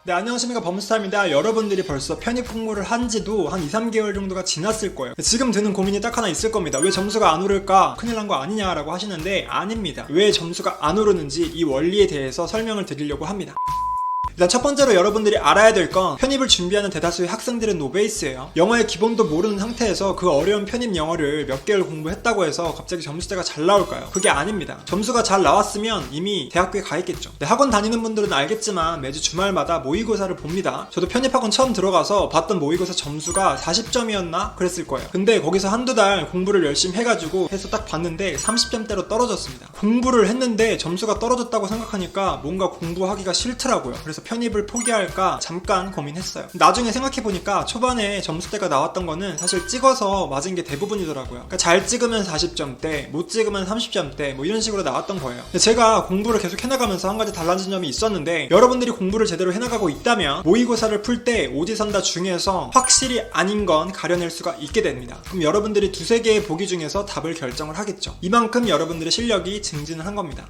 네, 안녕하십니까, 범스타입니다. 여러분들이 벌써 편입 공부를 한지도 한 2-3개월 정도가 지났을 거예요. 지금 드는 고민이 딱 하나 있을 겁니다. 왜 점수가 안 오를까? 큰일 난 거 아니냐라고 하시는데 아닙니다. 왜 점수가 안 오르는지 이 원리에 대해서 설명을 드리려고 합니다. 일단 첫 번째로 여러분들이 알아야 될 건 편입을 준비하는 대다수의 학생들은 노베이스예요. 영어의 기본도 모르는 상태에서 그 어려운 편입 영어를 몇 개월 공부했다고 해서 갑자기 점수대가 잘 나올까요? 그게 아닙니다. 점수가 잘 나왔으면 이미 대학교에 가 있겠죠. 네, 학원 다니는 분들은 알겠지만 매주 주말마다 모의고사를 봅니다. 저도 편입학원 처음 들어가서 봤던 모의고사 점수가 40점이었나? 그랬을 거예요. 근데 거기서 한두 달 공부를 열심히 해가지고 해서 딱 봤는데 30점대로 떨어졌습니다. 공부를 했는데 점수가 떨어졌다고 생각하니까 뭔가 공부하기가 싫더라고요. 그래서 편입을 포기할까 잠깐 고민했어요. 나중에 생각해보니까 초반에 점수대가 나왔던 거는 사실 찍어서 맞은 게 대부분이더라고요. 그러니까 잘 찍으면 40점대, 못 찍으면 30점대 뭐 이런 식으로 나왔던 거예요. 제가 공부를 계속 해나가면서 한 가지 달라진 점이 있었는데, 여러분들이 공부를 제대로 해나가고 있다면 모의고사를 풀 때 오지선다 중에서 확실히 아닌 건 가려낼 수가 있게 됩니다. 그럼 여러분들이 2-3개의 보기 중에서 답을 결정을 하겠죠. 이만큼 여러분들의 실력이 증진을 한 겁니다.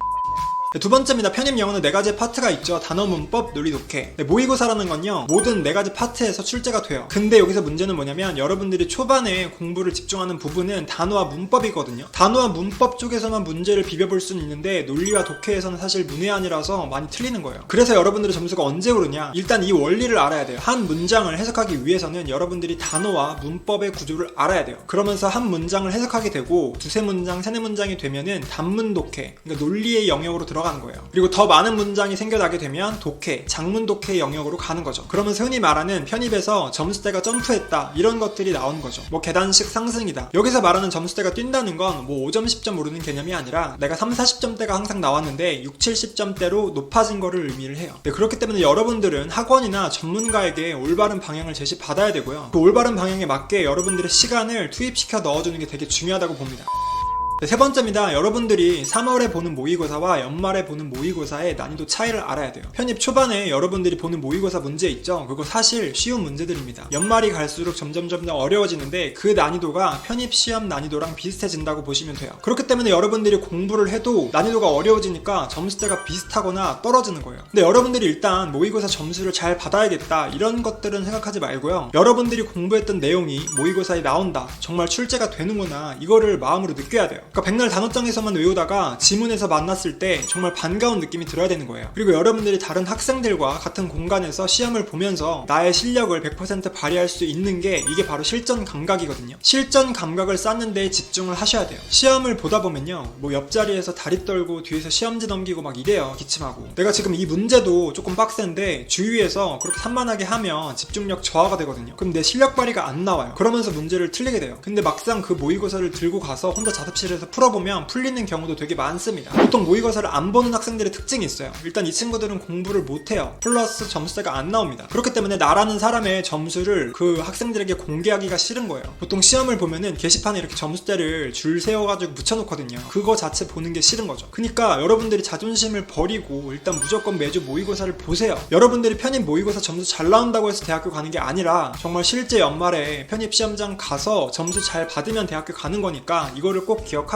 두 번째입니다. 편입 영어는 4가지의 파트가 있죠. 단어, 문법, 논리, 독해. 모의고사라는 건요, 모든 4가지 파트에서 출제가 돼요. 근데 여기서 문제는 뭐냐면 여러분들이 초반에 공부를 집중하는 부분은 단어와 문법이거든요. 단어와 문법 쪽에서만 문제를 비벼볼 수는 있는데 논리와 독해에서는 사실 문외한이라서 많이 틀리는 거예요. 그래서 여러분들의 점수가 언제 오르냐? 일단 이 원리를 알아야 돼요. 한 문장을 해석하기 위해서는 여러분들이 단어와 문법의 구조를 알아야 돼요. 그러면서 한 문장을 해석하게 되고 2-3문장, 3-4문장이 되면은 단문 독해, 그러니까 논리의 영역으로 들어가는 거예요. 그리고 더 많은 문장이 생겨나게 되면 독해, 장문 독해 영역으로 가는 거죠. 그러면서 흔히 말하는 편입에서 점수대가 점프했다, 이런 것들이 나오는 거죠. 뭐 계단식 상승이다. 여기서 말하는 점수대가 뛴다는 건 뭐 5점, 10점 오르는 개념이 아니라 내가 30-40점대가 항상 나왔는데 60-70점대로 높아진 거를 의미를 해요. 네, 그렇기 때문에 여러분들은 학원이나 전문가에게 올바른 방향을 제시받아야 되고요. 그 올바른 방향에 맞게 여러분들의 시간을 투입시켜 넣어주는 게 되게 중요하다고 봅니다. 네, 세 번째입니다. 여러분들이 3월에 보는 모의고사와 연말에 보는 모의고사의 난이도 차이를 알아야 돼요. 편입 초반에 여러분들이 보는 모의고사 문제 있죠? 그거 사실 쉬운 문제들입니다. 연말이 갈수록 점점 어려워지는데 그 난이도가 편입 시험 난이도랑 비슷해진다고 보시면 돼요. 그렇기 때문에 여러분들이 공부를 해도 난이도가 어려워지니까 점수대가 비슷하거나 떨어지는 거예요. 근데 여러분들이 일단 모의고사 점수를 잘 받아야겠다, 이런 것들은 생각하지 말고요. 여러분들이 공부했던 내용이 모의고사에 나온다, 정말 출제가 되는구나, 이거를 마음으로 느껴야 돼요. 그러니까 백날 단어장에서만 외우다가 지문에서 만났을 때 정말 반가운 느낌이 들어야 되는 거예요. 그리고 여러분들이 다른 학생들과 같은 공간에서 시험을 보면서 나의 실력을 100% 발휘할 수 있는 게 이게 바로 실전 감각이거든요. 실전 감각을 쌓는 데에 집중을 하셔야 돼요. 시험을 보다 보면요, 뭐 옆자리에서 다리 떨고 뒤에서 시험지 넘기고 막 이래요. 기침하고. 내가 지금 이 문제도 조금 빡센데 주위에서 그렇게 산만하게 하면 집중력 저하가 되거든요. 그럼 내 실력 발휘가 안 나와요. 그러면서 문제를 틀리게 돼요. 근데 막상 그 모의고사를 들고 가서 혼자 자습실에 풀어보면 풀리는 경우도 되게 많습니다. 보통 모의고사를 안 보는 학생들의 특징이 있어요. 일단 이 친구들은 공부를 못해요. 플러스 점수대가 안 나옵니다. 그렇기 때문에 나라는 사람의 점수를 그 학생들에게 공개하기가 싫은 거예요. 보통 시험을 보면은 게시판에 이렇게 점수대를 줄 세워가지고 붙여놓거든요. 그거 자체 보는 게 싫은 거죠. 그러니까 여러분들이 자존심을 버리고 일단 무조건 매주 모의고사를 보세요. 여러분들이 편입 모의고사 점수 잘 나온다고 해서 대학교 가는 게 아니라 정말 실제 연말에 편입 시험장 가서 점수 잘 받으면 대학교 가는 거니까 이거를 꼭 기억하시고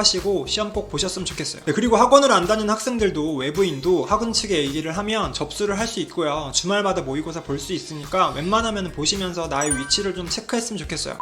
시험 꼭 보셨으면 좋겠어요. 네, 그리고 학원을 안 다니는 학생들도, 외부인도 학원 측에 얘기를 하면 접수를 할 수 있고요. 주말마다 모의고사 볼 수 있으니까 웬만하면 보시면서 나의 위치를 좀 체크했으면 좋겠어요.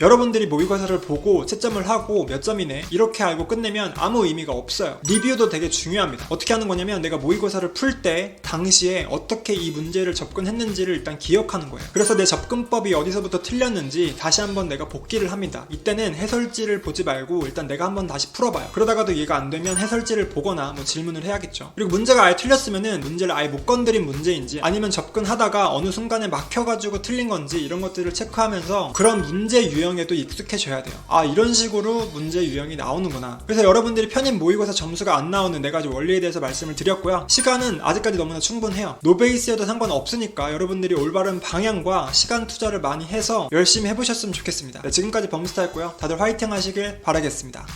여러분들이 모의고사를 보고 채점을 하고 몇 점이네 이렇게 알고 끝내면 아무 의미가 없어요. 리뷰도 되게 중요합니다. 어떻게 하는 거냐면 내가 모의고사를 풀 때 당시에 어떻게 이 문제를 접근했는지를 일단 기억하는 거예요. 그래서 내 접근법이 어디서부터 틀렸는지 다시 한번 내가 복기를 합니다. 이때는 해설지를 보지 말고 일단 내가 한번 다시 풀어봐요. 그러다가도 이해가 안 되면 해설지를 보거나 뭐 질문을 해야겠죠. 그리고 문제가 아예 틀렸으면은 문제를 아예 못 건드린 문제인지 아니면 접근하다가 어느 순간에 막혀가지고 틀린 건지 이런 것들을 체크하면서 그런 문제 유형에도 익숙해져야 돼요. 아, 이런 식으로 문제 유형이 나오는구나. 그래서 여러분들이 편입 모의고사 점수가 안 나오는 4가지 원리에 대해서 말씀을 드렸고요. 시간은 아직까지 너무나 충분해요. 노베이스여도 상관없으니까 여러분들이 올바른 방향과 시간 투자를 많이 해서 열심히 해보셨으면 좋겠습니다. 네, 지금까지 범스타였고요. 다들 화이팅 하시길 바라겠습니다.